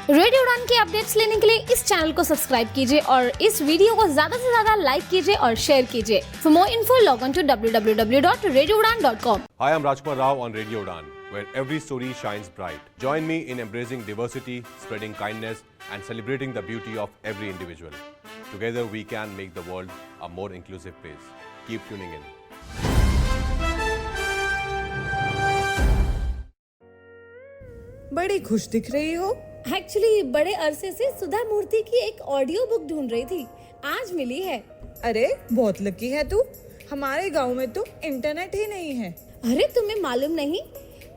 Radio उड़ान के updates लेने के लिए इस चैनल को सब्सक्राइब कीजिए और इस वीडियो को ज्यादा से ज्यादा लाइक कीजिए और शेयर कीजिए। For more info log on to www.radioudan.com। Hi, I'm Rajkumar Rao on Radio Udan, where every story shines bright. Join me in embracing diversity, spreading kindness, and celebrating the beauty of every individual. Together, we can make the world a more inclusive place. Keep tuning in. बड़ी खुश दिख रही हो। Actually बड़े अरसे से सुधा मूर्ति की एक ऑडियो बुक ढूंढ रही थी, आज मिली है। अरे बहुत लकी है तू, हमारे गांव में तो इंटरनेट ही नहीं है। अरे तुम्हें मालूम नहीं,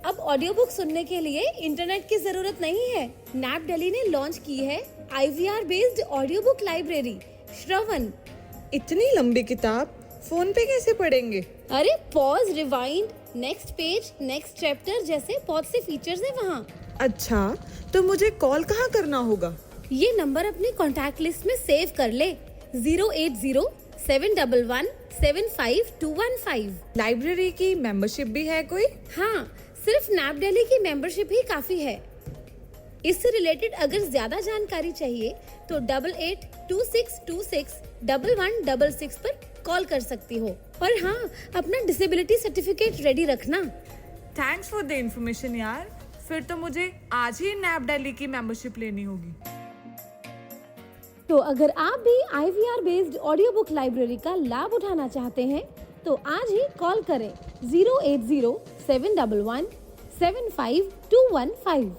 अब ऑडियो बुक सुनने के लिए इंटरनेट की जरूरत नहीं है। नैप दिल्ली ने लॉन्च की है IVR based audio book library Shravan. इतनी लंबी किताब फोन पे कैसे पढ़ेंगे? अरे pause, rewind, next page, next chapter जैसे बहुत से फीचर्स हैं वहाँ। अच्छा, तो मुझे कॉल कहाँ करना होगा? ये नंबर अपने कॉन्टैक्ट लिस्ट में सेव कर ले, 08071175215। लाइब्रेरी की मेंबरशिप भी है कोई? हाँ, सिर्फ नैप दिल्ली की मेंबरशिप ही काफी है। इससे रिलेटेड अगर ज्यादा जानकारी चाहिए तो 8826261166 पर कॉल कर सकती हो। और हाँ, अपना डिसेबिलिटी सर्टिफिकेट रेडी रखना। थैंक्स फॉर द इन्फॉर्मेशन यार, फिर तो मुझे आज ही नैप दिल्ली की मेंबरशिप लेनी होगी। तो अगर आप भी IVR based audio book library का लाभ उठाना चाहते हैं तो आज ही कॉल करें 08071175215।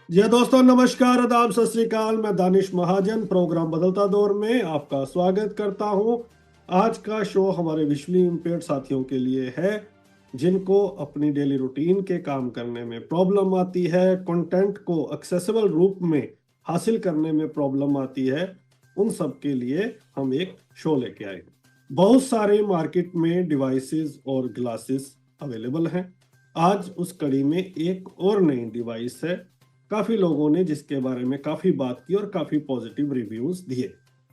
जी दोस्तों, नमस्कार, आदाब, सत श्री अकाल। मैं दानिश महाजन प्रोग्राम बदलता दौर में आपका स्वागत करता हूं। आज का शो हमारे विजुअली इम्पेयर्ड साथियों के लिए है जिनको अपनी डेली रूटीन के काम करने में प्रॉब्लम आती है, कंटेंट को एक्सेसिबल रूप में हासिल करने में प्रॉब्लम आती है। उन सब के लिए हम एक शो लेके आए। बहुत सारे मार्केट में डिवाइसेस और ग्लासेस अवेलेबल हैं। आज उस कड़ी में एक और नई डिवाइस है, काफी लोगों ने जिसके बारे में काफी बात की और काफी पॉजिटिव रिव्यूज दिए।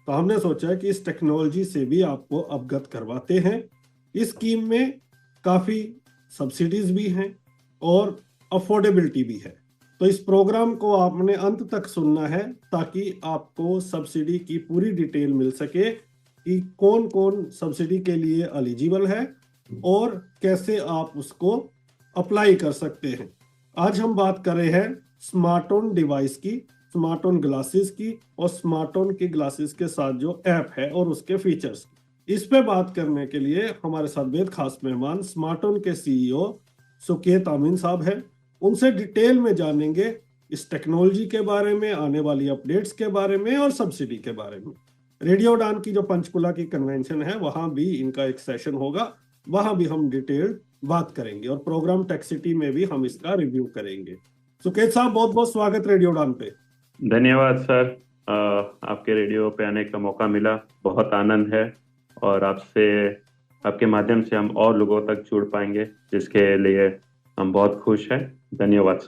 तो हमने सोचा कि इस टेक्नोलॉजी से भी आपको अवगत करवाते हैं। इस स्कीम में काफी सब्सिडीज भी हैं और अफोर्डेबिलिटी भी है। तो इस प्रोग्राम को आपने अंत तक सुनना है ताकि आपको सब्सिडी की पूरी डिटेल मिल सके कि कौन कौन सब्सिडी के लिए एलिजिबल है और कैसे आप उसको अप्लाई कर सकते हैं। आज हम बात कर रहे हैं स्मार्टोन डिवाइस की, स्मार्टोन ग्लासेस की और स्मार्टोन की ग्लासेस के साथ जो ऐप है और उसके फीचर्स। इस पे बात करने के लिए हमारे साथ बेहद खास मेहमान स्मार्टोन के CEO सुकेत अमीन साहब हैं। उनसे डिटेल में जानेंगे इस टेक्नोलॉजी के बारे में, आने वाली अपडेट्स के बारे में और सब्सिडी के बारे में। रेडियो उड़ान की जो पंचकुला की कन्वेंशन है वहां भी इनका एक सेशन होगा, वहां भी हम डिटेल्ड बात करेंगे और प्रोग्राम टेक सिटी में भी हम इसका रिव्यू करेंगे। सुकेत साहब, बहुत बहुत स्वागत रेडियो उड़ान पे। धन्यवाद सर, आपके रेडियो पे आने का मौका मिला, बहुत आनंद है और आपके माध्यम से हम और लोगों तक जुड़ पाएंगे, जिसके लिए हम बहुत खुश हैं। धन्यवाद।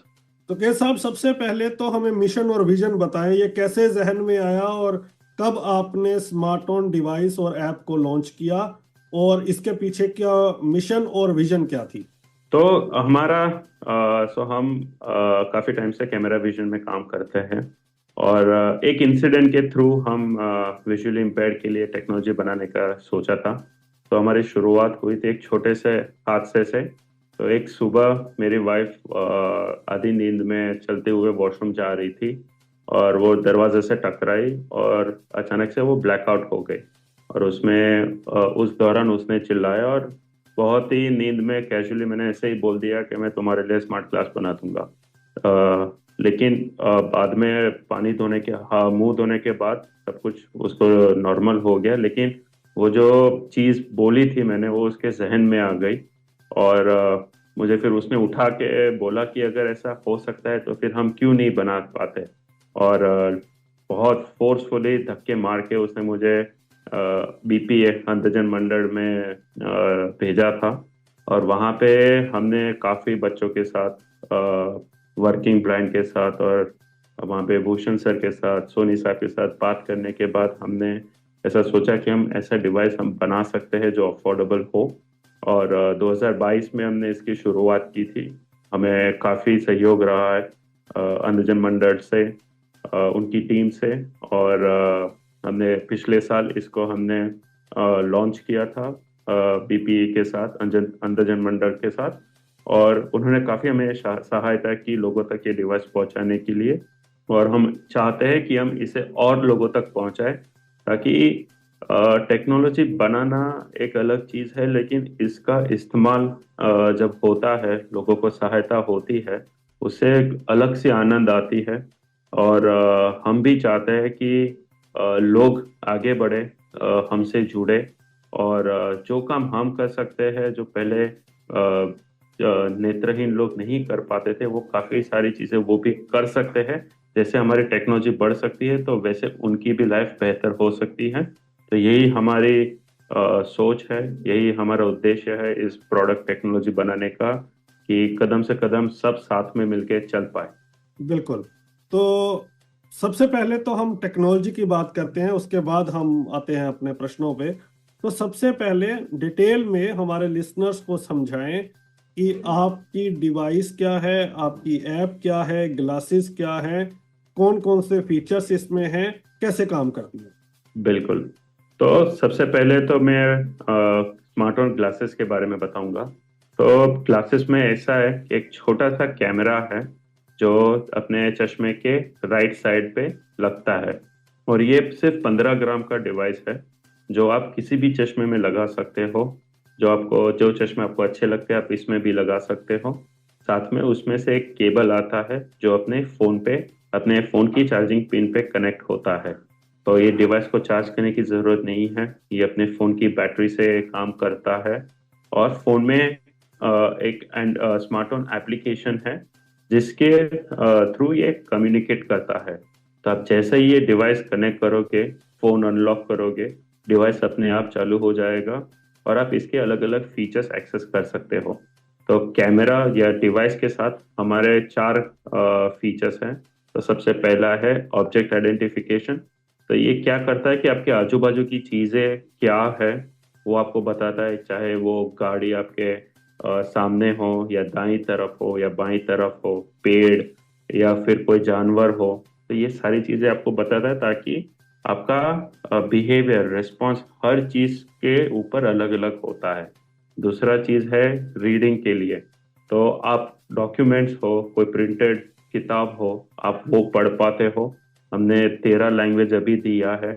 तो के साहब, सबसे पहले तो हमें मिशन और विजन बताएं, ये कैसे जहन में आया और कब आपने स्मार्टोन डिवाइस और ऐप को लॉन्च किया और इसके पीछे क्या मिशन और विजन क्या थी? तो हमारा हम काफी टाइम से कैमरा विजन में काम करते हैं और एक इंसिडेंट के थ्रू हम विजुअली इम्पेयर्ड के लिए टेक्नोलॉजी बनाने का सोचा था। तो हमारी शुरुआत हुई थी एक छोटे से हादसे से। तो एक सुबह मेरी वाइफ आधी नींद में चलते हुए वॉशरूम जा रही थी और वो दरवाजे से टकराई और अचानक से वो ब्लैकआउट हो गई और उस दौरान उसने चिल्लाया और बहुत ही नींद में कैजुअली मैंने ऐसे ही बोल दिया कि मैं तुम्हारे लिए स्मार्ट ग्लास बना दूंगा। लेकिन बाद में पानी धोने के मुंह धोने के बाद सब कुछ उसको नॉर्मल हो गया, लेकिन वो जो चीज़ बोली थी मैंने वो उसके जहन में आ गई और मुझे फिर उसने उठा के बोला कि अगर ऐसा हो सकता है तो फिर हम क्यों नहीं बना पाते। और बहुत फोर्सफुली धक्के मार के उसने मुझे BPA अंधजन मंडल में भेजा था और वहाँ पे हमने काफ़ी बच्चों के साथ, वर्किंग ब्लाइंड के साथ और वहाँ पे भूषण सर के साथ, सोनी साहब के साथ बात करने के बाद हमने ऐसा सोचा कि हम ऐसा डिवाइस हम बना सकते हैं जो अफोर्डेबल हो और 2022 में हमने इसकी शुरुआत की थी हमें काफ़ी सहयोग रहा है अंधजन मंडल से, उनकी टीम से। और हमने पिछले साल इसको हमने लॉन्च किया था बीपीई के साथ, अंधजन मंडल के साथ, और उन्होंने काफ़ी हमें सहायता की लोगों तक ये डिवाइस पहुंचाने के लिए। और हम चाहते हैं कि हम इसे और लोगों तक पहुंचाएं, ताकि टेक्नोलॉजी बनाना एक अलग चीज़ है, लेकिन इसका इस्तेमाल जब होता है, लोगों को सहायता होती है, उससे एक अलग सी आनंद आती है। और हम भी चाहते हैं कि लोग आगे बढ़े, हमसे जुड़े, और जो काम हम कर सकते हैं, जो पहले नेत्रहीन लोग नहीं कर पाते थे, वो काफ़ी सारी चीज़ें वो भी कर सकते हैं। जैसे हमारी टेक्नोलॉजी बढ़ सकती है, तो वैसे उनकी भी लाइफ बेहतर हो सकती है। तो यही हमारी सोच है, यही हमारा उद्देश्य है इस प्रोडक्ट टेक्नोलॉजी बनाने का, कि कदम से कदम सब साथ में मिलके चल पाए। बिल्कुल। तो सबसे पहले तो हम टेक्नोलॉजी की बात करते हैं, उसके बाद हम आते हैं अपने प्रश्नों पे। तो सबसे पहले डिटेल में हमारे लिसनर्स को समझाएं कि आपकी डिवाइस क्या है, आपकी ऐप क्या है, ग्लासेस क्या है, कौन कौन से फीचर्स इसमें हैं, कैसे काम करती है। बिल्कुल। तो सबसे पहले तो मैं स्मार्टफोन ग्लासेस के बारे में बताऊंगा। तो ग्लासेस में ऐसा है कि एक छोटा सा कैमरा है जो अपने चश्मे के राइट साइड पे लगता है, और ये सिर्फ 15 ग्राम का डिवाइस है, जो आप किसी भी चश्मे में लगा सकते हो। जो चश्मे आपको अच्छे लगते हैं, आप इसमें भी लगा सकते हो। साथ में उसमें से एक केबल आता है जो अपने फ़ोन की चार्जिंग पिन पे कनेक्ट होता है। तो ये डिवाइस को चार्ज करने की ज़रूरत नहीं है, ये अपने फ़ोन की बैटरी से काम करता है। और फ़ोन में एक स्मार्टफोन एप्लीकेशन है जिसके थ्रू ये कम्युनिकेट करता है। तो आप जैसे ही ये डिवाइस कनेक्ट करोगे, फ़ोन अनलॉक करोगे, डिवाइस अपने आप चालू हो जाएगा, और आप इसके अलग अलग फीचर्स एक्सेस कर सकते हो। तो कैमरा या डिवाइस के साथ हमारे 4 फीचर्स हैं। तो सबसे पहला है ऑब्जेक्ट आइडेंटिफिकेशन। तो ये क्या करता है कि आपके आजू बाजू की चीज़ें क्या है वो आपको बताता है, चाहे वो गाड़ी आपके सामने हो, या दाईं तरफ हो, या बाईं तरफ हो, पेड़ या फिर कोई जानवर हो। तो ये सारी चीज़ें आपको बताता है, ताकि आपका बिहेवियर, रिस्पॉन्स हर चीज़ के ऊपर अलग अलग होता है। दूसरा चीज़ है रीडिंग के लिए। तो आप डॉक्यूमेंट्स हो, कोई प्रिंटेड किताब हो, आप वो पढ़ पाते हो। हमने 13 लैंग्वेज अभी दिया है,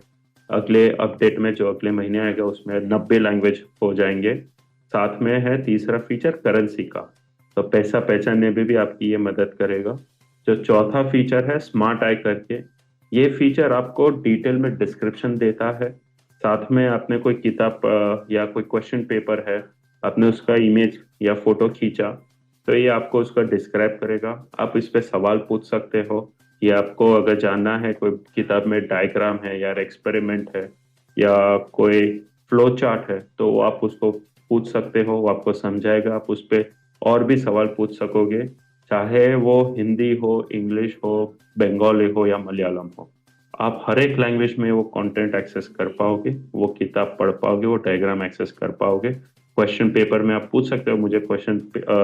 अगले अपडेट में जो अगले महीने आएगा उसमें 90 लैंग्वेज हो जाएंगे। साथ में है तीसरा फीचर करेंसी का, तो पैसा पहचानने में भी आपकी ये मदद करेगा। जो चौथा फीचर है स्मार्ट आई करके, ये फीचर आपको डिटेल में डिस्क्रिप्शन देता है। साथ में आपने कोई किताब या कोई क्वेश्चन पेपर है, आपने उसका इमेज या फोटो खींचा, तो ये आपको उसका डिस्क्राइब करेगा। आप इस पे सवाल पूछ सकते हो, या आपको अगर जानना है कोई किताब में डायग्राम है या एक्सपेरिमेंट है या कोई फ्लो चार्ट है, तो आप उसको पूछ सकते हो, वो आपको समझाएगा। आप उस पर और भी सवाल पूछ सकोगे, चाहे वो हिंदी हो, इंग्लिश हो, बंगाली हो या मलयालम हो। आप हर एक लैंग्वेज में वो कंटेंट एक्सेस कर पाओगे, वो किताब पढ़ पाओगे, वो डायग्राम एक्सेस कर पाओगे। क्वेश्चन पेपर में आप पूछ सकते हो, मुझे क्वेश्चन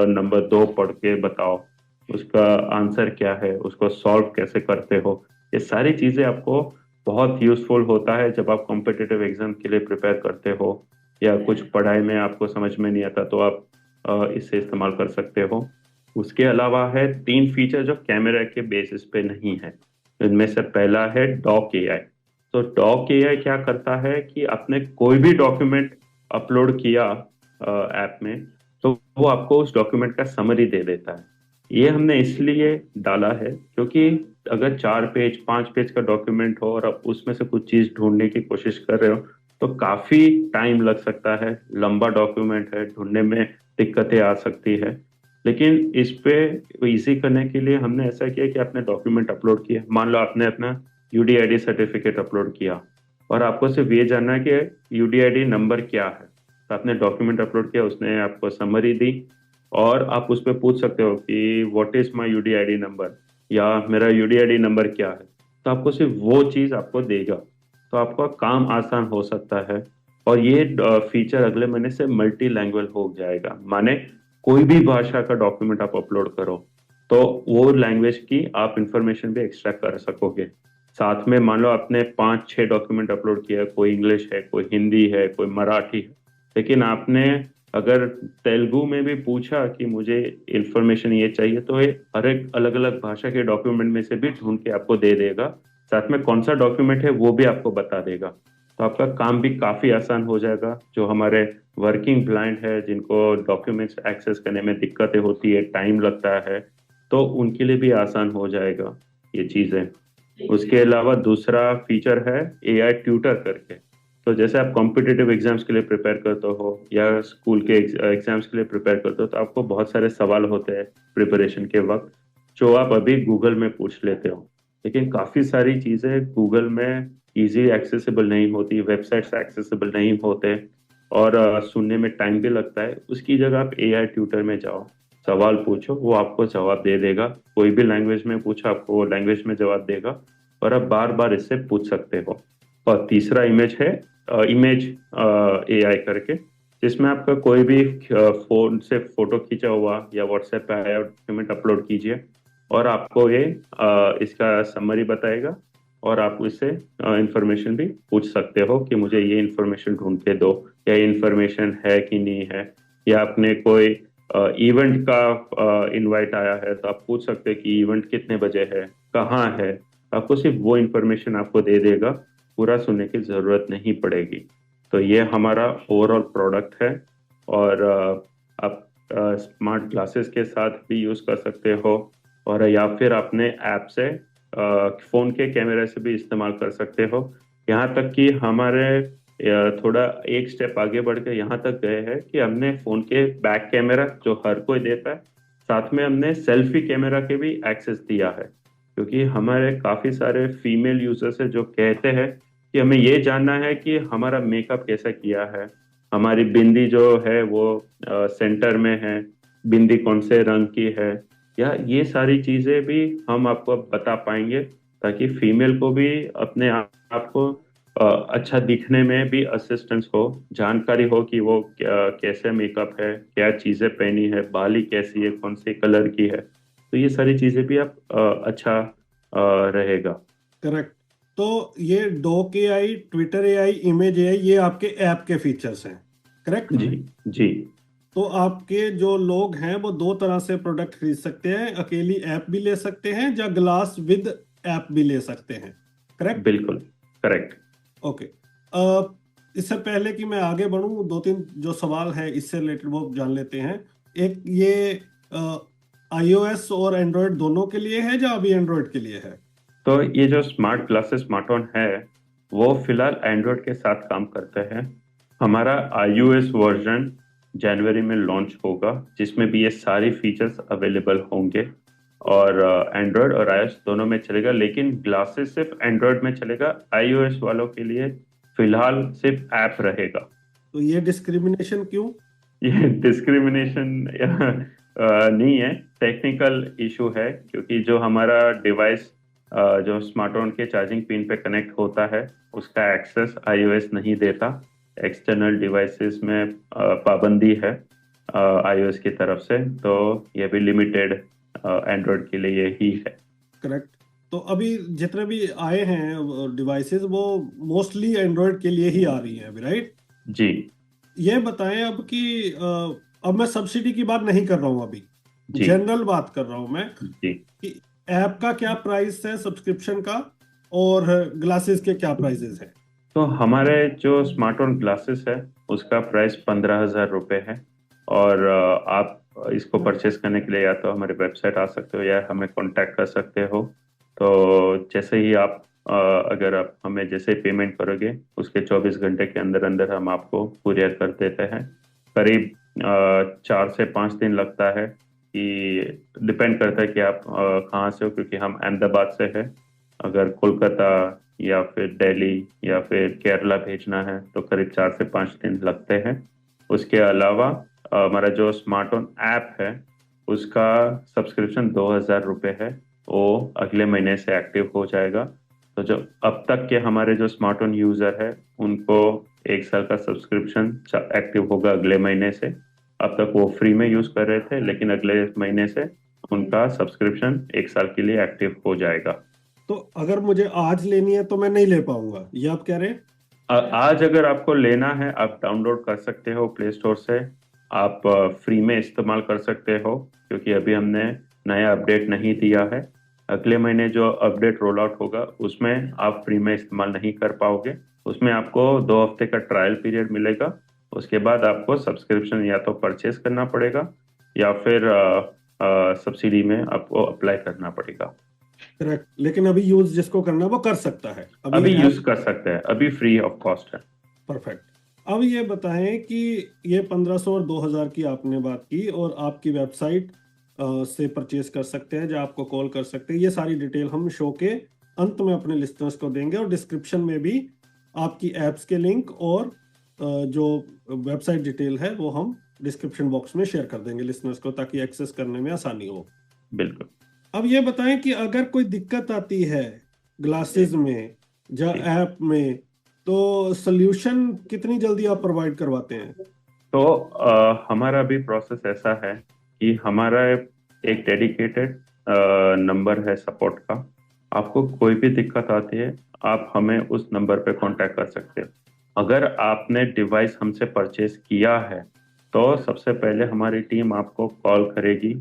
नंबर 2 पढ़ के बताओ, उसका आंसर क्या है, उसको सॉल्व कैसे करते हो। ये सारी चीज़ें आपको बहुत यूजफुल होता है जब आप कॉम्पिटिटिव एग्जाम के लिए प्रिपेयर करते हो, या कुछ पढ़ाई में आपको समझ में नहीं आता, तो आप इसे इस्तेमाल कर सकते हो। उसके अलावा है 3 फीचर जो कैमरा के बेसिस पे नहीं है। इनमें से पहला है डॉक एआई। तो डॉक एआई क्या करता है कि आपने कोई भी डॉक्यूमेंट अपलोड किया ऐप में, तो वो आपको उस डॉक्यूमेंट का समरी दे देता है। ये हमने इसलिए डाला है क्योंकि अगर 4 पेज 5 पेज का डॉक्यूमेंट हो और आप उसमें से कुछ चीज ढूंढने की कोशिश कर रहे हो, तो काफी टाइम लग सकता है, लंबा डॉक्यूमेंट है, ढूंढने में दिक्कतें आ सकती है। लेकिन इस पे इजी करने के लिए हमने ऐसा किया कि आपने डॉक्यूमेंट अपलोड किया, मान लो आपने अपना यूडीआईडी सर्टिफिकेट अपलोड किया, और आपको सिर्फ ये जानना है कि यूडीआईडी नंबर क्या है। तो आपने डॉक्यूमेंट अपलोड किया, उसने आपको समरी दी, और आप उस पर पूछ सकते हो कि what is my UDID number, या मेरा यूडीआईडी नंबर क्या है। तो आपको सिर्फ वो चीज़ आपको देगा, तो आपका काम आसान हो सकता है। और ये फीचर अगले महीने से मल्टी लैंग्वेज हो जाएगा, माने कोई भी भाषा का डॉक्यूमेंट आप अपलोड करो तो वो लैंग्वेज की आप इंफॉर्मेशन भी एक्सट्रैक्ट कर सकोगे। साथ में मान लो आपने 5-6 डॉक्यूमेंट अपलोड किया, कोई इंग्लिश है, कोई हिंदी है, कोई मराठी है, लेकिन आपने अगर तेलुगु में भी पूछा कि मुझे इंफॉर्मेशन ये चाहिए, तो ये हर एक अलग अलग भाषा के डॉक्यूमेंट में से भी ढूंढ के आपको दे देगा। साथ में कौन सा डॉक्यूमेंट है वो भी आपको बता देगा। तो आपका काम भी काफी आसान हो जाएगा। जो हमारे वर्किंग ब्लाइंड है, जिनको डॉक्यूमेंट्स एक्सेस करने में दिक्कतें होती है, टाइम लगता है, तो उनके लिए भी आसान हो जाएगा ये चीजें। उसके अलावा दूसरा फीचर है AI ट्यूटर करके। तो जैसे आप कॉम्पिटिटिव एग्जाम्स के लिए प्रिपेयर करते हो या स्कूल के एग्जाम्स के लिए प्रिपेयर करते हो, तो आपको बहुत सारे सवाल होते हैं प्रिपरेशन के वक्त, जो आप अभी गूगल में पूछ लेते हो। लेकिन काफी सारी चीजें गूगल में इजी एक्सेसिबल नहीं होती, वेबसाइट्स एक्सेसिबल नहीं होते, और सुनने में टाइम भी लगता है। उसकी जगह आप AI ट्यूटर में जाओ, सवाल पूछो, वो आपको जवाब दे देगा। कोई भी लैंग्वेज में पूछो, आपको वो लैंग्वेज में जवाब देगा, और आप बार बार इससे पूछ सकते हो। और तीसरा इमेज है इमेज AI करके, जिसमें आपका कोई भी फोन से फोटो खींचा हुआ या व्हाट्सएप पे आया डॉक्यूमेंट अपलोड कीजिए, और आपको ये इसका समरी बताएगा, और आप इससे इंफॉर्मेशन भी पूछ सकते हो कि मुझे ये इंफॉर्मेशन ढूंढ के दो, या ये इंफॉर्मेशन है कि नहीं है, या आपने कोई इवेंट का इनवाइट आया है तो आप पूछ सकते हैं कि इवेंट कितने बजे है, कहाँ है। आपको सिर्फ वो इंफॉर्मेशन आपको दे देगा, पूरा सुनने की जरूरत नहीं पड़ेगी। तो ये हमारा ओवरऑल प्रोडक्ट है, और आप स्मार्ट ग्लासेस के साथ भी यूज कर सकते हो, और या फिर अपने ऐप से फोन के कैमरे से भी इस्तेमाल कर सकते हो। यहाँ तक कि हमारे थोड़ा एक स्टेप आगे बढ़ के यहाँ तक गए हैं कि हमने फोन के बैक कैमरा, जो हर कोई देता है, साथ में हमने सेल्फी कैमरा के भी एक्सेस दिया है। क्योंकि हमारे काफी सारे फीमेल यूजर्स है जो कहते हैं कि हमें ये जानना है कि हमारा मेकअप कैसा किया है, हमारी बिंदी जो है वो सेंटर में है, बिंदी कौन से रंग की है, या ये सारी चीजें भी हम आपको बता पाएंगे, ताकि फीमेल को भी अपने आप को अच्छा दिखने में भी असिस्टेंस हो, जानकारी हो कि वो कैसे मेकअप है, क्या चीजें पहनी है, बाली कैसी है, कौन से कलर की है। तो ये सारी चीजें भी आप अच्छा रहेगा। करेक्ट। तो ये doc AI, Twitter AI, image AI, ये आपके ऐप के फीचर्स हैं, करेक्ट? जी जी। तो आपके जो लोग हैं वो दो तरह से प्रोडक्ट खरीद सकते हैं, अकेली ऐप भी ले सकते हैं या ग्लास विद ऐप भी ले सकते हैं, करेक्ट? बिल्कुल करेक्ट। ओके। इससे पहले कि मैं आगे बढ़ूं, 2-3 जो सवाल है इससे रिलेटेड वो जान लेते हैं। एक, ये iOS और एंड्रॉयड दोनों के लिए है या अभी एंड्रॉयड के लिए है? तो ये जो स्मार्ट ग्लासेस स्मार्टफोन है वो फिलहाल एंड्रॉयड के साथ काम करते हैं। हमारा iOS वर्जन जनवरी में लॉन्च होगा, जिसमें भी ये सारी फीचर्स अवेलेबल होंगे, और एंड्रॉयड और iOS दोनों में चलेगा। लेकिन ग्लासेस सिर्फ एंड्रॉयड में चलेगा, iOS वालों के लिए फिलहाल सिर्फ ऐप रहेगा। तो ये डिस्क्रिमिनेशन क्यों? ये डिस्क्रिमिनेशन नहीं है, टेक्निकल इशू है। क्योंकि जो हमारा डिवाइस जो स्मार्टफोन के चार्जिंग पिन पे कनेक्ट होता है, उसका एक्सेस iOS नहीं देता। एक्सटर्नल डिवाइसेस में पाबंदी है iOS की तरफ से, तो ये भी लिमिटेड एंड्रॉयड के लिए ही है। करेक्ट। तो अभी जितने भी आए हैं डिवाइसेस वो मोस्टली एंड्रॉयड के लिए ही आ रही हैं अभी, राइट? जी ये बताएं अब कि अब मैं सब्सिडी की बात नहीं कर रहा हूँ, अभी जी जनरल बात कर रहा हूँ मैं जी। कि ऐप का क्या प्राइस है सब्सक्रिप्शन का, और ग्लासेस के क्या प्राइसेस हैं? तो हमारे जो स्मार्टफोन ग्लासेस है उसका प्राइस 15,000 रुपये है, और आप इसको परचेस करने के लिए या तो हमारे वेबसाइट आ सकते हो या हमें कांटेक्ट कर सकते हो। तो जैसे ही आप अगर आप हमें जैसे पेमेंट करोगे, उसके 24 घंटे के अंदर अंदर हम आपको कुरियर कर देते हैं। करीब 4 से 5 दिन लगता है, कि डिपेंड करता है कि आप कहाँ से हो, क्योंकि हम अहमदाबाद से है। अगर कोलकाता या फिर दिल्ली या फिर केरला भेजना है तो करीब 4 से 5 दिन लगते हैं। उसके अलावा हमारा जो स्मार्टफोन ऐप है उसका सब्सक्रिप्शन 2,000 रुपये है, वो अगले महीने से एक्टिव हो जाएगा। तो जो अब तक के हमारे जो स्मार्टफोन यूजर है उनको 1 साल का सब्सक्रिप्शन एक्टिव होगा अगले महीने से, अब तक वो फ्री में यूज कर रहे थे, लेकिन अगले महीने से उनका सब्सक्रिप्शन 1 साल के लिए एक्टिव हो जाएगा। तो अगर मुझे आज लेनी है तो मैं नहीं ले पाऊंगा, ये आप कह रहे हैं? आज अगर आपको लेना है, आप डाउनलोड कर सकते हो प्ले स्टोर से, आप फ्री में इस्तेमाल कर सकते हो, क्योंकि अभी हमने नया अपडेट नहीं दिया है। अगले महीने जो अपडेट रोल आउट होगा उसमें आप फ्री में इस्तेमाल नहीं कर पाओगे। उसमें आपको 2 हफ्ते का ट्रायल पीरियड मिलेगा। उसके बाद आपको सब्सक्रिप्शन या तो परचेज करना पड़ेगा या फिर सब्सिडी में आपको अप्लाई करना पड़ेगा। करेक्ट, लेकिन अभी यूज जिसको करना है वो कर सकता है, अभी यूज कर सकते हैं, अभी फ्री ऑफ कॉस्ट है। परफेक्ट। अब ये बताएं कि ये 1500 और 2000 की आपने बात की, और आपकी वेबसाइट से परचेज कर सकते हैं, जहाँ आपको कॉल कर सकते हैं। ये सारी डिटेल हम शो के अंत में अपने लिस्टर्स को देंगे, और डिस्क्रिप्शन में भी आपकी एप्स के लिंक और जो वेबसाइट डिटेल है वो हम डिस्क्रिप्शन बॉक्स में शेयर कर देंगे लिसनर्स को, ताकि एक्सेस करने में आसानी हो। बिल्कुल। अब ये बताएं कि अगर कोई दिक्कत आती है ग्लासेस में या ऐप में, तो सोल्यूशन कितनी जल्दी आप प्रोवाइड करवाते हैं? तो हमारा भी प्रोसेस ऐसा है कि हमारा एक डेडिकेटेड नंबर है सपोर्ट का। आपको कोई भी दिक्कत आती है, आप हमें उस नंबर पे कांटेक्ट कर सकते हैं। अगर आपने डिवाइस हमसे परचेज किया है तो सबसे पहले हमारी टीम आपको कॉल करेगी,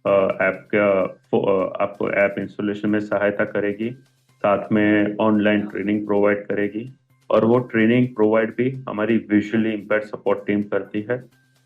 आपको ऐप इंस्टॉलेशन में सहायता करेगी, साथ में ऑनलाइन ट्रेनिंग प्रोवाइड करेगी, और वो ट्रेनिंग प्रोवाइड भी हमारी विजुअली इम्पेयर्ड सपोर्ट टीम करती है,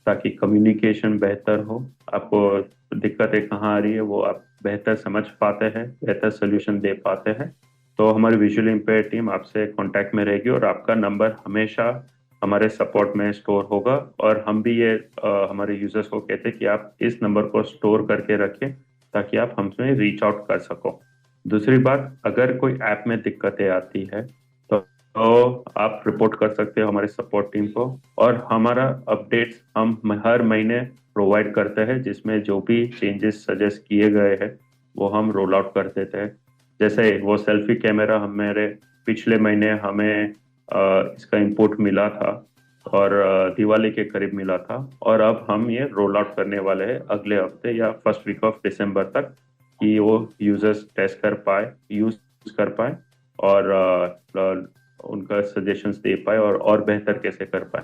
ताकि कम्युनिकेशन बेहतर हो। आपको दिक्कतें कहाँ आ रही है वो आप बेहतर समझ पाते हैं, बेहतर सोल्यूशन दे पाते हैं। तो हमारी विजुअली इम्पेयर्ड टीम आपसे कांटेक्ट में रहेगी, और आपका नंबर हमेशा हमारे सपोर्ट में स्टोर होगा। और हम भी ये हमारे यूजर्स को कहते हैं कि आप इस नंबर को स्टोर करके रखें, ताकि आप हमसे रीच आउट कर सको। दूसरी बात, अगर कोई ऐप में दिक्कतें आती है तो आप रिपोर्ट कर सकते हो हमारे सपोर्ट टीम को, और हमारा अपडेट्स हम हर महीने प्रोवाइड करते हैं, जिसमें जो भी चेंजेस सजेस्ट किए गए हैं वो हम रोल आउट कर देते हैं। जैसे वो सेल्फी कैमरा हमारे पिछले महीने हमें इसका इंपुट मिला था, और दिवाली के करीब मिला था, और अब हम ये रोल आउट करने वाले हैं अगले हफ्ते या फर्स्ट वीक ऑफ दिसंबर तक, कि वो यूजर्स टेस्ट कर पाए, यूज कर पाए, और उनका सजेशंस दे पाए, और बेहतर कैसे कर पाए।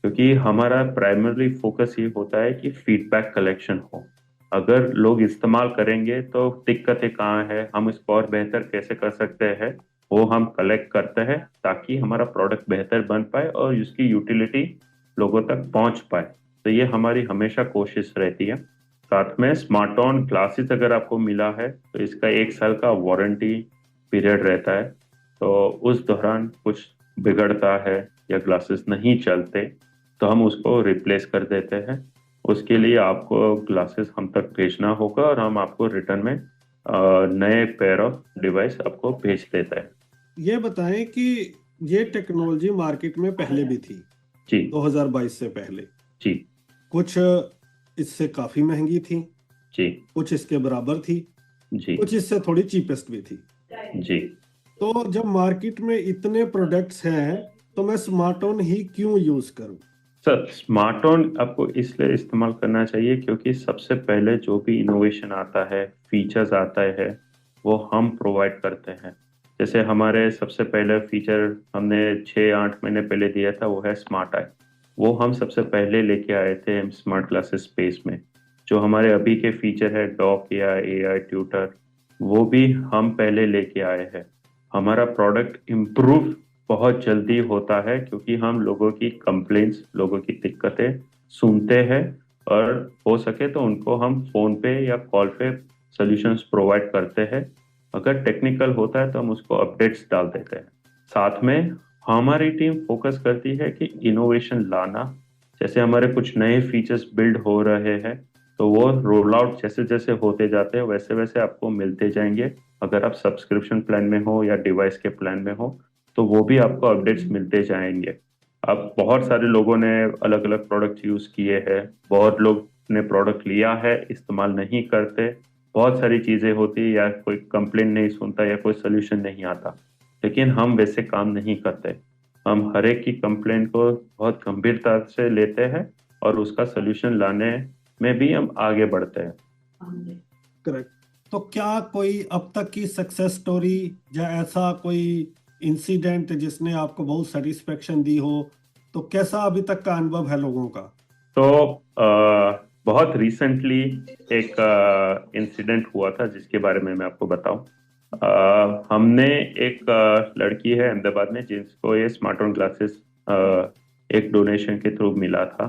क्योंकि हमारा प्राइमरी फोकस ये होता है कि फीडबैक कलेक्शन हो। अगर लोग इस्तेमाल करेंगे तो दिक्कतें कहाँ है, हम इसको और बेहतर कैसे कर सकते हैं, वो हम कलेक्ट करते हैं, ताकि हमारा प्रोडक्ट बेहतर बन पाए और उसकी यूटिलिटी लोगों तक पहुंच पाए। तो ये हमारी हमेशा कोशिश रहती है। साथ में स्मार्ट ऑन ग्लासेस अगर आपको मिला है तो इसका 1 साल का वारंटी पीरियड रहता है। तो उस दौरान कुछ बिगड़ता है या ग्लासेस नहीं चलते तो हम उसको रिप्लेस कर देते हैं। उसके लिए आपको ग्लासेस हम तक भेजना होगा, और हम आपको रिटर्न में नए पेयर ऑफ डिवाइस आपको भेज देता है। ये बताएं कि ये टेक्नोलॉजी मार्केट में पहले भी थी जी 2022 से पहले। जी कुछ इससे काफी महंगी थी जी कुछ इसके बराबर थी जी कुछ इससे थोड़ी चीपेस्ट भी थी। जी। तो जब मार्केट में इतने प्रोडक्ट्स हैं तो मैं स्मार्ट ऑन ही क्यों यूज करूं? सर, स्मार्ट ऑन आपको इसलिए इस्तेमाल करना चाहिए क्योंकि सबसे पहले जो भी इनोवेशन आता है, फीचर्स आता है, वो हम प्रोवाइड करते हैं। जैसे हमारे सबसे पहले फीचर हमने 6-8 महीने पहले दिया था, वो है स्मार्ट आई। वो हम सबसे पहले लेके आए थे स्मार्ट क्लासेस स्पेस में। जो हमारे अभी के फीचर है डॉक या AI ट्यूटर, वो भी हम पहले लेके आए हैं। हमारा प्रोडक्ट इम्प्रूव बहुत जल्दी होता है क्योंकि हम लोगों की कंप्लेंट्स, लोगों की दिक्कतें सुनते हैं, और हो सके तो उनको हम फोन पे या कॉल पे सॉल्यूशंस प्रोवाइड करते हैं। अगर टेक्निकल होता है तो हम उसको अपडेट्स डाल देते हैं। साथ में हमारी टीम फोकस करती है कि इनोवेशन लाना। जैसे हमारे कुछ नए फीचर्स बिल्ड हो रहे हैं तो वो रोल आउट जैसे जैसे होते जाते हैं वैसे वैसे आपको मिलते जाएंगे। अगर आप सब्सक्रिप्शन प्लान में हो या डिवाइस के प्लान में हो तो वो भी आपको अपडेट्स मिलते जाएंगे। अब बहुत सारे लोगों ने अलग अलग प्रोडक्ट यूज किए हैं, बहुत लोग ने प्रोडक्ट लिया है, इस्तेमाल नहीं करते, बहुत सारी चीजें होती है, या कोई कंप्लेन नहीं सुनता या कोई सोल्यूशन नहीं आता। लेकिन हम वैसे काम नहीं करते। हम हर एक की कंप्लेन को बहुत गंभीरता से लेते हैं और उसका सोल्यूशन लाने में भी हम आगे बढ़ते हैं। करेक्ट। तो क्या कोई अब तक की सक्सेस स्टोरी या ऐसा कोई इंसिडेंट जिसने आपको बहुत सेटिस्फेक्शन दी हो, तो कैसा अभी तक का अनुभव है लोगों का? तो बहुत रिसेंटली एक इंसिडेंट हुआ था जिसके बारे में मैं आपको बताऊं। हमने एक लड़की है अहमदाबाद में जिसको ये स्मार्टफोन ग्लासेस एक डोनेशन के थ्रू मिला था,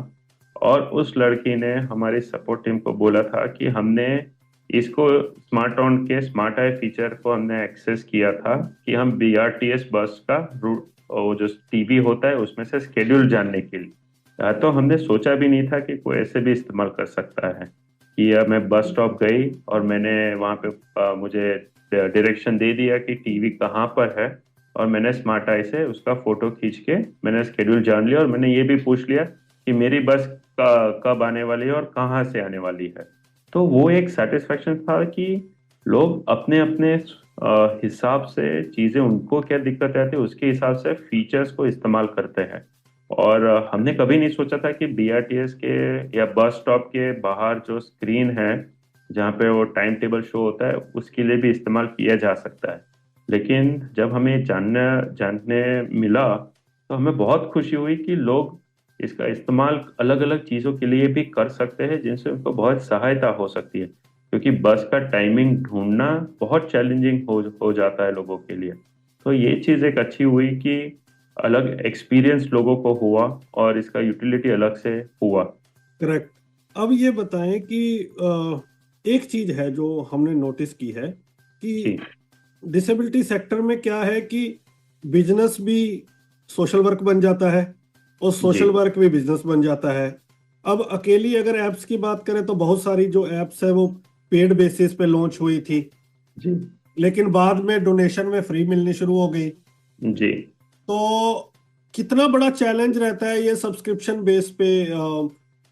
और उस लड़की ने हमारी सपोर्ट टीम को बोला था कि हमने इसको स्मार्टफोन के स्मार्ट आई फीचर को हमने एक्सेस किया था कि हम BRTS बस का रूट, वो जो टीवी होता है उसमें से स्केड्यूल जानने के लिए। तो हमने सोचा भी नहीं था कि कोई ऐसे भी इस्तेमाल कर सकता है कि मैं बस स्टॉप गई और मैंने वहाँ पे मुझे डायरेक्शन दे दिया कि टीवी कहाँ पर है, और मैंने स्मार्ट आई से उसका फोटो खींच के मैंने स्केड्यूल जान लिया, और मैंने ये भी पूछ लिया कि मेरी बस कब आने वाली है और कहाँ से आने वाली है। तो वो एक सेटिस्फेक्शन था कि लोग अपने अपने हिसाब से चीजें, उनको क्या दिक्कत आती है उसके हिसाब से फीचर्स को इस्तेमाल करते हैं। और हमने कभी नहीं सोचा था कि BRTS के या बस स्टॉप के बाहर जो स्क्रीन है जहाँ पे वो टाइम टेबल शो होता है उसके लिए भी इस्तेमाल किया जा सकता है। लेकिन जब हमें जानने मिला तो हमें बहुत खुशी हुई कि लोग इसका इस्तेमाल अलग अलग चीज़ों के लिए भी कर सकते हैं जिनसे उनको बहुत सहायता हो सकती है, क्योंकि बस का टाइमिंग ढूंढना बहुत चैलेंजिंग हो जाता है लोगों के लिए। तो ये चीज़ एक अच्छी हुई कि अलग एक्सपीरियंस लोगों को हुआ और इसका यूटिलिटी अलग से हुआ। करेक्ट। अब ये बताएं कि एक चीज है जो हमने नोटिस की है कि जी डिसेबिलिटी सेक्टर में क्या है कि बिजनेस भी सोशल वर्क बन जाता है और सोशल जी वर्क भी बिजनेस बन जाता है। अब अकेली अगर एप्स की बात करें तो बहुत सारी जो एप्स है वो पेड बेसिस पे लॉन्च हुई थी, जी लेकिन बाद में डोनेशन में फ्री मिलनी शुरू हो गई। जी तो कितना बड़ा चैलेंज रहता है ये सब्सक्रिप्शन बेस पे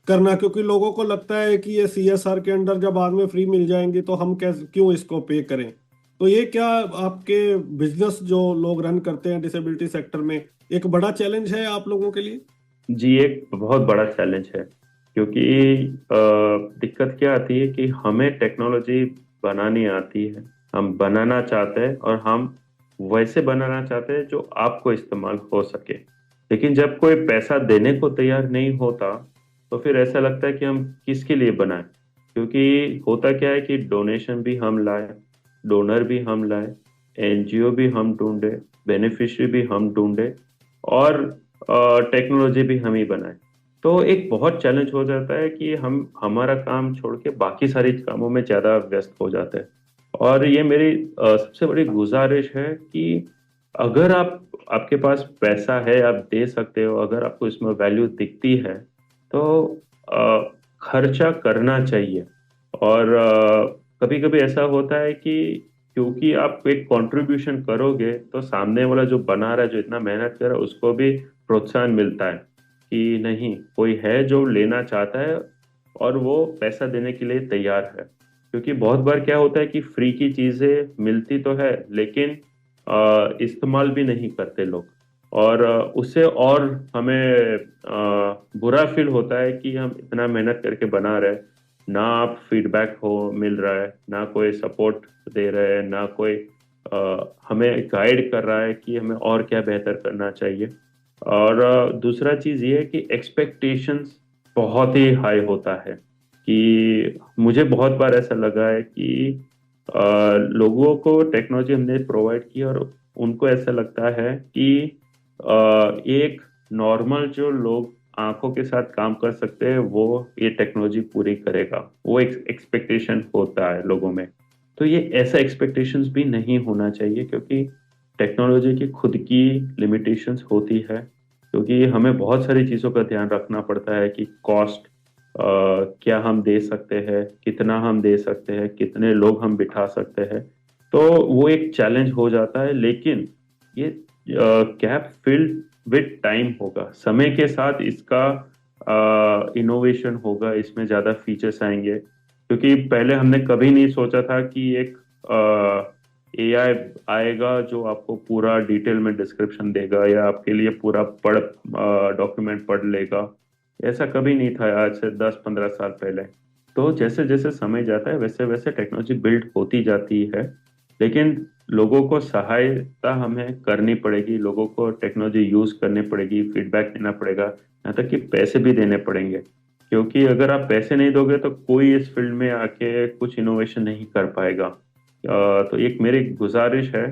करना, क्योंकि लोगों को लगता है कि ये CSR के अंडर जब बाद में फ्री मिल जाएंगी तो हम कैसे क्यों इसको पे करें। तो ये क्या आपके बिजनेस जो लोग रन करते हैं डिसेबिलिटी सेक्टर में एक बड़ा चैलेंज है आप लोगों के लिए? जी, एक बहुत बड़ा चैलेंज है, क्योंकि दिक्कत क्या आती है कि हमें टेक्नोलॉजी बनानी आती है, हम बनाना चाहते हैं और हम वैसे बनाना चाहते हैं जो आपको इस्तेमाल हो सके। लेकिन जब कोई पैसा देने को तैयार नहीं होता तो फिर ऐसा लगता है कि हम किसके लिए बनाएं, क्योंकि होता क्या है कि डोनेशन भी हम लाए, डोनर भी हम लाए, NGO भी हम ढूंढे, बेनिफिशियरी भी हम ढूंढे, और टेक्नोलॉजी भी हम ही बनाए। तो एक बहुत चैलेंज हो जाता है कि हम हमारा काम छोड़ के बाकी सारी कामों में ज्यादा व्यस्त हो जाते हैं। और ये मेरी सबसे बड़ी गुजारिश है कि अगर आपके पास पैसा है, आप दे सकते हो, अगर आपको इसमें वैल्यू दिखती है तो खर्चा करना चाहिए। और कभी कभी ऐसा होता है कि क्योंकि आप एक कंट्रीब्यूशन करोगे तो सामने वाला जो बना रहा है, जो इतना मेहनत कर रहा है, उसको भी प्रोत्साहन मिलता है कि नहीं, कोई है जो लेना चाहता है और वो पैसा देने के लिए तैयार है। क्योंकि बहुत बार क्या होता है कि फ्री की चीजें मिलती तो है लेकिन इस्तेमाल भी नहीं करते लोग, और उससे और हमें बुरा फील होता है कि हम इतना मेहनत करके बना रहे, ना आप फीडबैक हो मिल रहा है, ना कोई सपोर्ट दे रहे हैं, ना कोई हमें गाइड कर रहा है कि हमें और क्या बेहतर करना चाहिए। और दूसरा चीज ये है कि एक्सपेक्टेशंस बहुत ही हाई होता है, कि मुझे बहुत बार ऐसा लगा है कि लोगों को टेक्नोलॉजी हमने प्रोवाइड की और उनको ऐसा लगता है कि एक नॉर्मल जो लोग आंखों के साथ काम कर सकते हैं वो ये टेक्नोलॉजी पूरी करेगा, वो एक एक्सपेक्टेशन होता है लोगों में। तो ये ऐसा एक्सपेक्टेशंस भी नहीं होना चाहिए, क्योंकि टेक्नोलॉजी की खुद की लिमिटेशंस होती है, क्योंकि हमें बहुत सारी चीज़ों का ध्यान रखना पड़ता है कि कॉस्ट क्या हम दे सकते हैं, कितना हम दे सकते हैं, कितने लोग हम बिठा सकते हैं। तो वो एक चैलेंज हो जाता है, लेकिन ये गैप फिल्ड विद टाइम होगा, समय के साथ इसका इनोवेशन होगा, इसमें ज़्यादा फीचर्स आएंगे। क्योंकि पहले हमने कभी नहीं सोचा था कि एक AI आएगा जो आपको पूरा डिटेल में डिस्क्रिप्शन देगा या आपके लिए पूरा डॉक्यूमेंट पढ़ लेगा ऐसा कभी नहीं था आज से 10-15 साल पहले। तो जैसे जैसे समय जाता है वैसे वैसे टेक्नोलॉजी बिल्ड होती जाती है, लेकिन लोगों को सहायता हमें करनी पड़ेगी, लोगों को टेक्नोलॉजी यूज करनी पड़ेगी, फीडबैक देना पड़ेगा, यहाँ तक कि पैसे भी देने पड़ेंगे। क्योंकि अगर आप पैसे नहीं दोगे तो कोई इस फील्ड में आके कुछ इनोवेशन नहीं कर पाएगा। तो एक मेरी गुजारिश है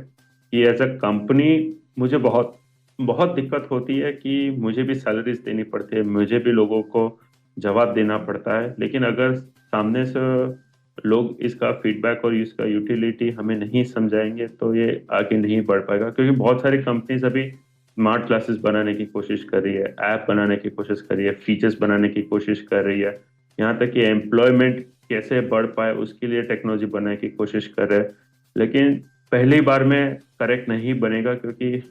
कि एज अ कंपनी मुझे बहुत बहुत दिक्कत होती है कि मुझे भी सैलरीज देनी पड़ती है, मुझे भी लोगों को जवाब देना पड़ता है, लेकिन अगर सामने से लोग इसका फीडबैक और इसका यूटिलिटी हमें नहीं समझाएंगे तो ये आगे नहीं बढ़ पाएगा। क्योंकि बहुत सारी कंपनीज अभी स्मार्ट क्लासेस बनाने की कोशिश कर रही है, ऐप बनाने की कोशिश कर रही है, फीचर्स बनाने की कोशिश कर रही है, यहाँ तक कि एम्प्लॉयमेंट कैसे बढ़ पाए उसके लिए टेक्नोलॉजी बनाने की कोशिश कर रहे हैं। लेकिन पहली बार में करेक्ट नहीं बनेगा, क्योंकि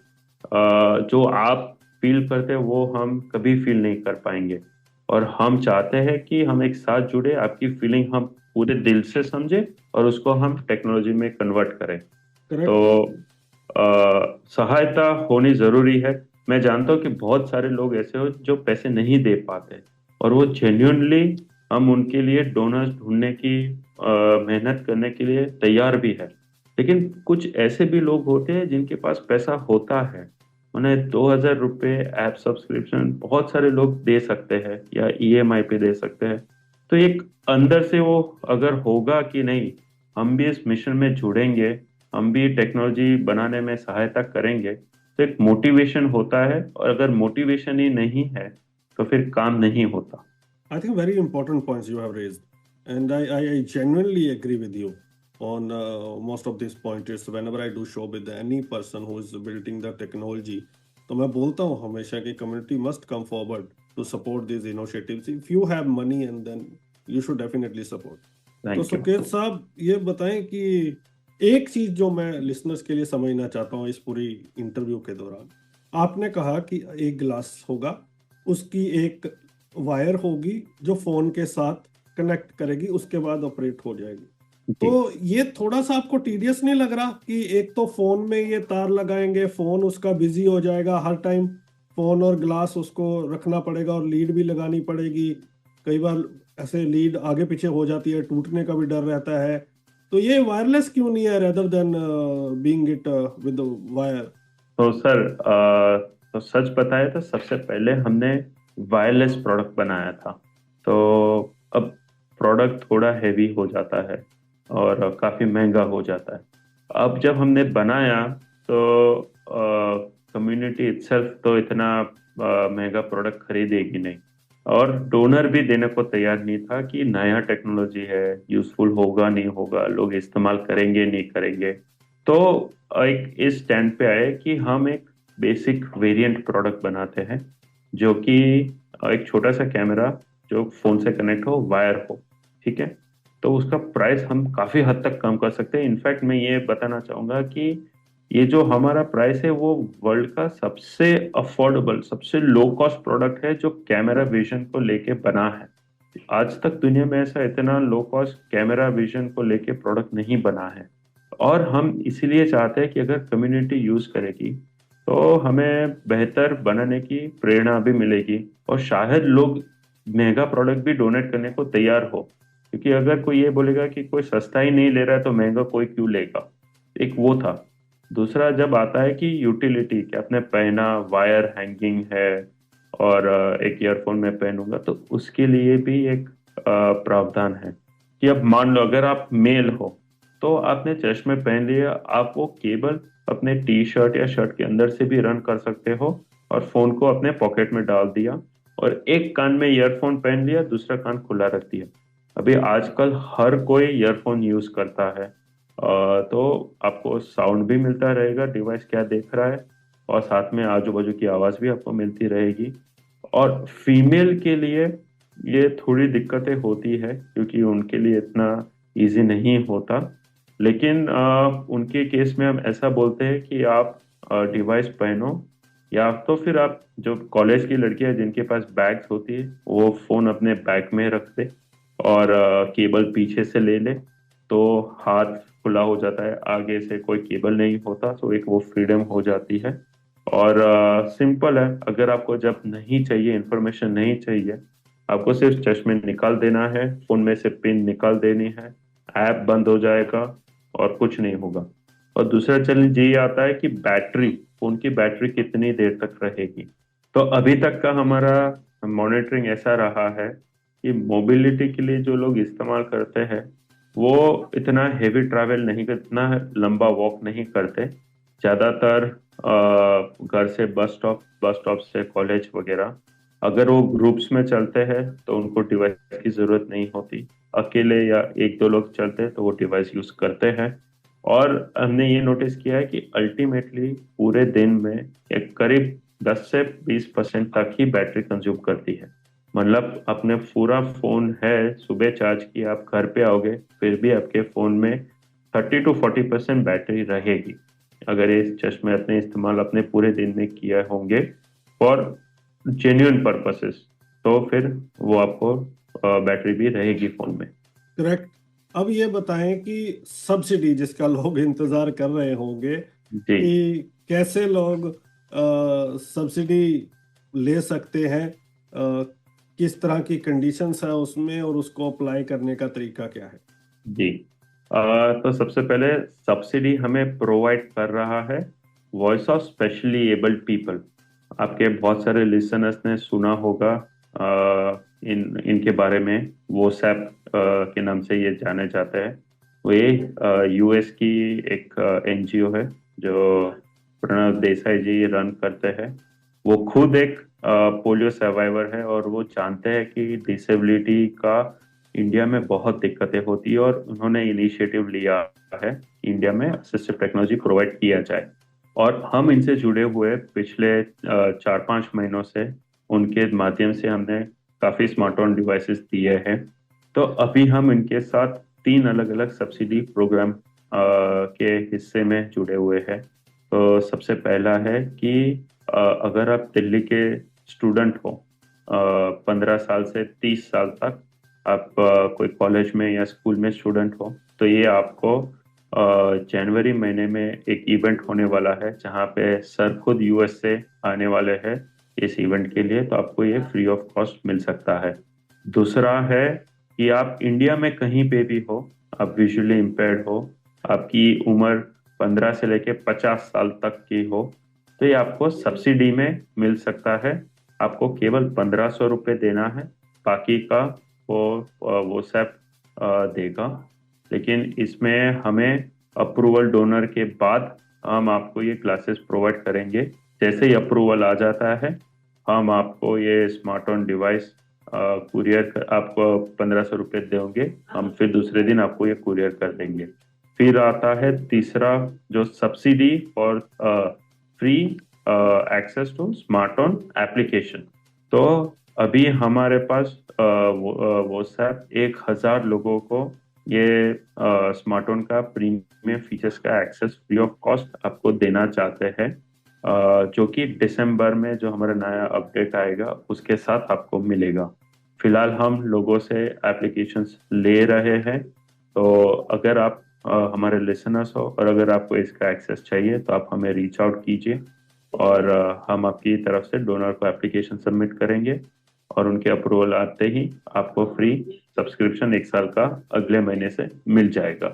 जो आप फील करते हैं वो हम कभी फील नहीं कर पाएंगे। और हम चाहते हैं कि हम एक साथ जुड़े, आपकी फीलिंग हम पूरे दिल से समझे और उसको हम टेक्नोलॉजी में कन्वर्ट करें। करेक्ट। तो सहायता होनी जरूरी है। मैं जानता हूँ कि बहुत सारे लोग ऐसे हो जो पैसे नहीं दे पाते, और वो जेन्युइनली हम उनके लिए डोनर्स ढूंढने की मेहनत करने के लिए तैयार भी है। लेकिन कुछ ऐसे भी लोग होते हैं जिनके पास पैसा होता है, उन्हें 2,000 रुपये ऐप सब्सक्रिप्शन बहुत सारे लोग दे सकते हैं या ईएमआई पे दे सकते हैं। तो एक अंदर से वो अगर होगा कि नहीं हम भी इस मिशन में जुड़ेंगे, हम भी टेक्नोलॉजी बनाने में सहायता करेंगे, तो एक मोटिवेशन होता है। और अगर मोटिवेशन ही नहीं है तो फिर काम नहीं होता। I think very important points you have raised, and I genuinely agree with you on most of these pointers. Whenever I do show with any person who is building the technology, तो मैं बोलता हूँ हमेशा कि community must come forward to support these initiatives. If you have money, and then you should definitely support. तो thank you. Suket साहब ये बताएं कि एक चीज जो मैं लिसनर्स के लिए समझना चाहता हूँ इस पूरी इंटरव्यू के दौरान, आपने कहा कि एक ग्लास होगा, उसकी एक वायर होगी जो फोन के साथ कनेक्ट करेगी, उसके बाद ऑपरेट हो जाएगी। जी। तो ये थोड़ा सा आपको टीडियस नहीं लग रहा कि एक तो फोन में ये तार लगाएंगे, फोन उसका बिजी हो जाएगा, हर टाइम फोन और ग्लास उसको रखना पड़ेगा और लीड भी लगानी पड़ेगी, कई बार ऐसे लीड आगे पीछे हो जाती है, टूटने का भी डर रहता है। तो ये वायरलेस क्यों नहीं है rather than being it with wire? तो सर तो सच बताए तो सबसे पहले हमने वायरलेस प्रोडक्ट बनाया था। तो अब प्रोडक्ट थोड़ा हैवी हो जाता है और काफ़ी महंगा हो जाता है। अब जब हमने बनाया तो कम्युनिटी इटसेल्फ तो इतना महंगा प्रोडक्ट खरीदेगी नहीं, और डोनर भी देने को तैयार नहीं था कि नया टेक्नोलॉजी है, यूजफुल होगा नहीं होगा, लोग इस्तेमाल करेंगे नहीं करेंगे। तो एक इस स्टैंड पे आए कि हम एक बेसिक वेरिएंट प्रोडक्ट बनाते हैं, जो कि एक छोटा सा कैमरा जो फोन से कनेक्ट हो, वायर हो, ठीक है। तो उसका प्राइस हम काफी हद तक कम कर सकते हैं। इनफैक्ट मैं ये बताना चाहूंगा कि ये जो हमारा प्राइस है वो वर्ल्ड का सबसे अफोर्डेबल, सबसे लो कॉस्ट प्रोडक्ट है जो कैमरा विजन को लेके बना है। आज तक दुनिया में ऐसा इतना लो कॉस्ट कैमरा विजन को लेके प्रोडक्ट नहीं बना है। और हम इसीलिए चाहते हैं कि अगर कम्युनिटी यूज करेगी तो हमें बेहतर बनाने की प्रेरणा भी मिलेगी, और शायद लोग महंगा प्रोडक्ट भी डोनेट करने को तैयार हो। क्योंकि अगर कोई ये बोलेगा कि कोई सस्ता ही नहीं ले रहा है तो महंगा कोई क्यों लेगा, एक वो था। दूसरा जब आता है कि यूटिलिटी, कि आपने पहना, वायर हैंगिंग है और एक ईयरफोन में पहनूंगा, तो उसके लिए भी एक प्रावधान है कि अब मान लो अगर आप मेल हो तो आपने चश्मे पहन लिया, आप वो केबल अपने टी शर्ट या शर्ट के अंदर से भी रन कर सकते हो और फोन को अपने पॉकेट में डाल दिया और एक कान में ईयरफोन पहन लिया, दूसरा कान खुला रख दिया। अभी आजकल हर कोई ईयरफोन यूज करता है, तो आपको साउंड भी मिलता रहेगा डिवाइस क्या देख रहा है, और साथ में आजू बाजू की आवाज भी आपको मिलती रहेगी। और फीमेल के लिए ये थोड़ी दिक्कतें होती है क्योंकि उनके लिए इतना इजी नहीं होता, लेकिन उनके केस में हम ऐसा बोलते हैं कि आप डिवाइस पहनो, या तो फिर आप जो कॉलेज की लड़कियां जिनके पास बैग्स होती है वो फोन अपने बैग में रख दे और केबल पीछे से ले ले, तो हाथ खुला हो जाता है, आगे से कोई केबल नहीं होता, तो एक वो फ्रीडम हो जाती है। और सिंपल है। अगर आपको जब नहीं चाहिए, इंफॉर्मेशन नहीं चाहिए, आपको सिर्फ चश्मे निकाल देना है, फोन में से पिन निकाल देनी है, ऐप बंद हो जाएगा और कुछ नहीं होगा। और दूसरा चैलेंज ये आता है कि बैटरी, फोन की बैटरी कितनी देर तक रहेगी। तो अभी तक का हमारा मॉनिटरिंग ऐसा रहा है कि मोबिलिटी के लिए जो लोग इस्तेमाल करते हैं वो इतना हेवी ट्रैवल नहीं करते, इतना लंबा वॉक नहीं करते। ज्यादातर घर से बस स्टॉप से कॉलेज वगैरह, अगर वो ग्रुप्स में चलते हैं तो उनको डिवाइस की जरूरत नहीं होती। अकेले या एक दो लोग चलते हैं तो वो डिवाइस यूज करते हैं। और हमने ये नोटिस किया है कि अल्टीमेटली पूरे दिन में एक करीब 10 से 20% तक ही बैटरी कंज्यूम करती है। मतलब अपने पूरा फोन है, सुबह चार्ज किया, आप घर पे आओगे फिर भी आपके फोन में 30 to 40% बैटरी रहेगी। अगर ये चश्मे अपने इस्तेमाल अपने पूरे दिन में किए होंगे फॉर जेन्युइन पर्पसेस, तो फिर वो आपको बैटरी भी रहेगी फोन में। करेक्ट। अब ये बताएं कि सब्सिडी जिसका लोग इंतजार कर रहे होंगे जी कि कैसे लोग सब्सिडी ले सकते हैं, किस तरह की कंडीशंस है उसमें और उसको अप्लाई करने का तरीका क्या है? जी तो सबसे पहले सब्सिडी हमें प्रोवाइड कर रहा है voice of specially abled people. आपके बहुत सारे लिसनर्स ने सुना होगा इनके बारे में। वो सैप के नाम से ये जाने जाते हैं। वो यूएस की एक एनजीओ है जो प्रणव देसाई जी रन करते हैं। वो खुद एक पोलियो सर्वाइवर है और वो जानते हैं कि डिसेबिलिटी का इंडिया में बहुत दिक्कतें होती है और उन्होंने इनिशिएटिव लिया है इंडिया में असिस्टिव टेक्नोलॉजी प्रोवाइड किया जाए। और हम इनसे जुड़े हुए पिछले 4-5 महीनों से उनके माध्यम से हमने काफी स्मार्टफोन डिवाइसेस दिए हैं। तो अभी हम इनके साथ 3 अलग अलग सब्सिडी प्रोग्राम के हिस्से में जुड़े हुए हैं। तो सबसे पहला है कि अगर आप दिल्ली के स्टूडेंट हो, 15 साल से 30 साल तक आप कोई कॉलेज में या स्कूल में स्टूडेंट हो, तो ये आपको जनवरी महीने में एक इवेंट होने वाला है जहाँ पे सर खुद यूएस से आने वाले हैं इस इवेंट के लिए। तो आपको ये फ्री ऑफ कॉस्ट मिल सकता है। दूसरा है कि आप इंडिया में कहीं पे भी हो, आप विजुअली इम्पेयर्ड हो, आपकी उम्र 15 से लेके 50 साल तक की हो, तो ये आपको सब्सिडी में मिल सकता है। आपको केवल 1500 रुपये देना है, बाकी का वो सब देगा। लेकिन इसमें हमें अप्रूवल डोनर के बाद हम आपको ये क्लासेस प्रोवाइड करेंगे। जैसे ही अप्रूवल आ जाता है हम आपको ये स्मार्टफोन डिवाइस कुरियर आपको 1500 रुपये देंगे, हम फिर दूसरे दिन आपको ये कुरियर कर देंगे। फिर आता है तीसरा जो सब्सिडी और free access to smartphone application. तो अभी हमारे पास वो सब 1000 लोगों को ये स्मार्टफोन का प्रीमियम फीचर्स का एक्सेस फ्री ऑफ कॉस्ट आपको देना चाहते हैं, जो कि दिसंबर में जो हमारा नया अपडेट आएगा उसके साथ आपको मिलेगा। फिलहाल हम लोगों से एप्लीकेशंस ले रहे हैं। तो अगर आप हमारे लिसनर्स हो और अगर आपको इसका एक्सेस चाहिए तो आप हमें रीच आउट कीजिए और हम आपकी तरफ से डोनर को एप्लीकेशन सबमिट करेंगे और उनके अप्रूवल आते ही आपको फ्री सब्सक्रिप्शन 1 साल का अगले महीने से मिल जाएगा।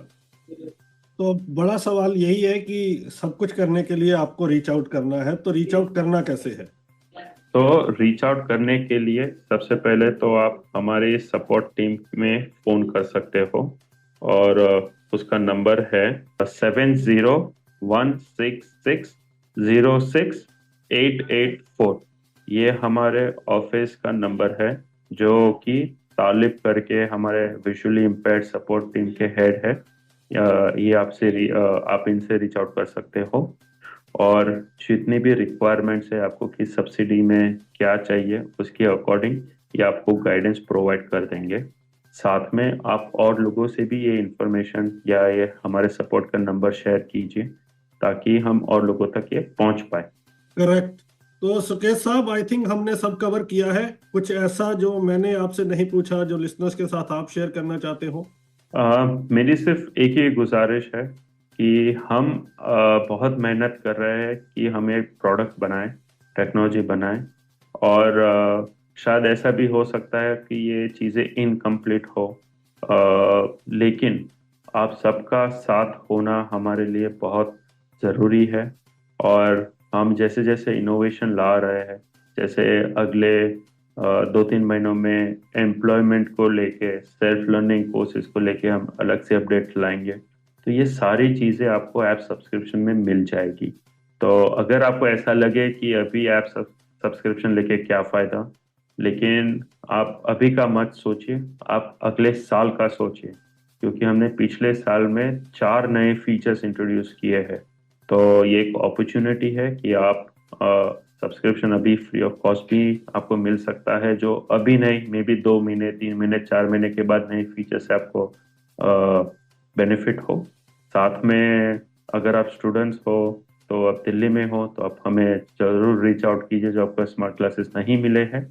तो बड़ा सवाल यही है कि सब कुछ करने के लिए आपको रीच आउट करना है, तो रीच आउट करना कैसे है? तो रीच आउट करने के लिए सबसे पहले तो आप हमारे सपोर्ट टीम में फोन कर सकते हो और उसका नंबर है 7016606884। ये हमारे ऑफिस का नंबर है जो कि तालिब करके हमारे विजुअली इम्पेयर्ड सपोर्ट टीम के हेड है। ये आप इनसे रीच आउट कर सकते हो और जितनी भी रिक्वायरमेंट्स है आपको किस सब्सिडी में क्या चाहिए उसके अकॉर्डिंग ये आपको गाइडेंस प्रोवाइड कर देंगे। साथ में आप और लोगों से भी ये इंफॉर्मेशन या ये हमारे सपोर्ट का नंबर शेयर कीजिए ताकि हम और लोगों तक ये पहुंच पाए। करेक्ट। तो सुकेश साहब, आई थिंक हमने सब कवर किया है। कुछ ऐसा जो मैंने आपसे नहीं पूछा जो लिसनर्स के साथ आप शेयर करना चाहते हो? मेरी सिर्फ एक ही गुजारिश है कि हम बहुत मेहनत कर रहे हैं कि हम एक प्रोडक्ट बनाएं, टेक्नोलॉजी बनाएं, और शायद ऐसा भी हो सकता है कि ये चीज़ें इनकम्प्लीट हो, लेकिन आप सबका साथ होना हमारे लिए बहुत ज़रूरी है। और हम जैसे जैसे इनोवेशन ला रहे हैं, जैसे अगले 2-3 महीनों में एम्प्लॉयमेंट को लेके, सेल्फ लर्निंग कोर्सेज को लेके हम अलग से अपडेट लाएंगे। तो ये सारी चीज़ें आपको ऐप सब्सक्रिप्शन में मिल जाएगी। तो अगर आपको ऐसा लगे कि अभी ऐप सब्सक्रिप्शन लेके क्या फ़ायदा, लेकिन आप अभी का मत सोचिए, आप अगले साल का सोचिए, क्योंकि हमने पिछले साल में 4 नए फीचर्स इंट्रोड्यूस किए हैं। तो ये एक अपॉर्चुनिटी है कि आप सब्सक्रिप्शन अभी फ्री ऑफ कॉस्ट भी आपको मिल सकता है, जो अभी नहीं, मे बी 2 महीने, 3 महीने, 4 महीने के बाद नए फीचर से आपको बेनिफिट हो। साथ में अगर आप स्टूडेंट्स हो, तो आप दिल्ली में हो, तो आप हमें ज़रूर रीच आउट कीजिए जो आपको स्मार्ट क्लासेस नहीं मिले हैं।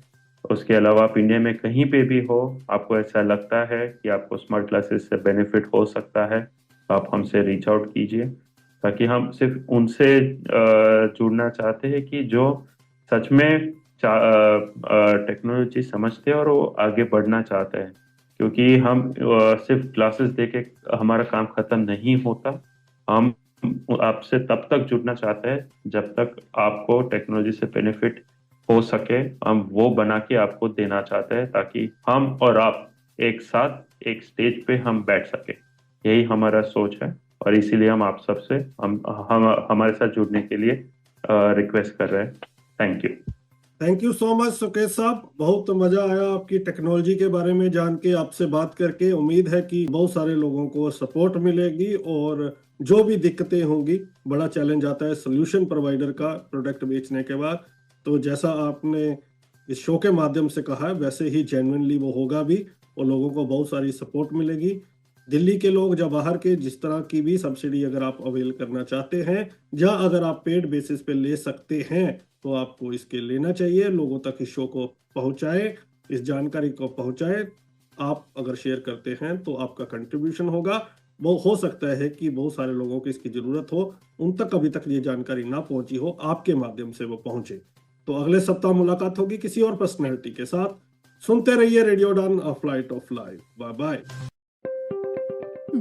उसके अलावा आप इंडिया में कहीं पे भी हो, आपको ऐसा लगता है कि आपको स्मार्ट क्लासेस से बेनिफिट हो सकता है, तो आप हमसे रीच आउट कीजिए, ताकि हम सिर्फ उनसे जुड़ना चाहते हैं कि जो सच में टेक्नोलॉजी समझते हैं और वो आगे बढ़ना चाहते हैं। क्योंकि हम सिर्फ क्लासेस देके हमारा काम खत्म नहीं होता। हम आपसे तब तक जुड़ना चाहते हैं जब तक आपको टेक्नोलॉजी से बेनिफिट हो सके। हम वो बना के आपको देना चाहते हैं, ताकि हम और आप एक साथ एक स्टेज पे हम बैठ सके। यही हमारा सोच है, और इसीलिए हम आप सबसे हम हमारे साथ जुड़ने के लिए रिक्वेस्ट कर रहे हैं। Thank you. Thank you so much Sukesh साहब, बहुत मजा आया आपकी टेक्नोलॉजी के बारे में जान के, आपसे बात करके। उम्मीद है कि बहुत सारे लोगों को सपोर्ट मिलेगी, और जो भी दिक्कतें होंगी, बड़ा चैलेंज आता है सोल्यूशन प्रोवाइडर का प्रोडक्ट बेचने के बाद। तो जैसा आपने इस शो के माध्यम से कहा है, वैसे ही जेन्युइनली वो होगा भी, और लोगों को बहुत सारी सपोर्ट मिलेगी। दिल्ली के लोग या बाहर के, जिस तरह की भी सब्सिडी अगर आप अवेल करना चाहते हैं, या अगर आप पेड बेसिस पे ले सकते हैं, तो आपको इसके लेना चाहिए। लोगों तक इस शो को पहुंचाए, इस जानकारी को पहुंचाए। आप अगर शेयर करते हैं तो आपका कंट्रीब्यूशन होगा। वो हो सकता है कि बहुत सारे लोगों को इसकी जरूरत हो, उन तक अभी तक ये जानकारी ना पहुंची हो, आपके माध्यम से वो पहुंचे। तो अगले सप्ताह मुलाकात होगी किसी और पर्सनैलिटी के साथ। सुनते रहिए radio Udaan, a flight of life. Bye bye.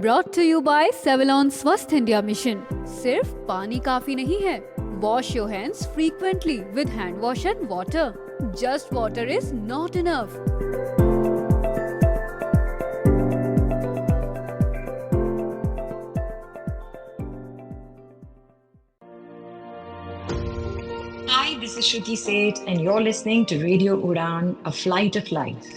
Brought to you by Sevalon Swasth India Mission। सिर्फ पानी काफी नहीं है। Wash your hands frequently with hand wash and water. Just water is not enough. Hi, this is Shruti Seth, and you're listening to Radio Udan, a flight of life.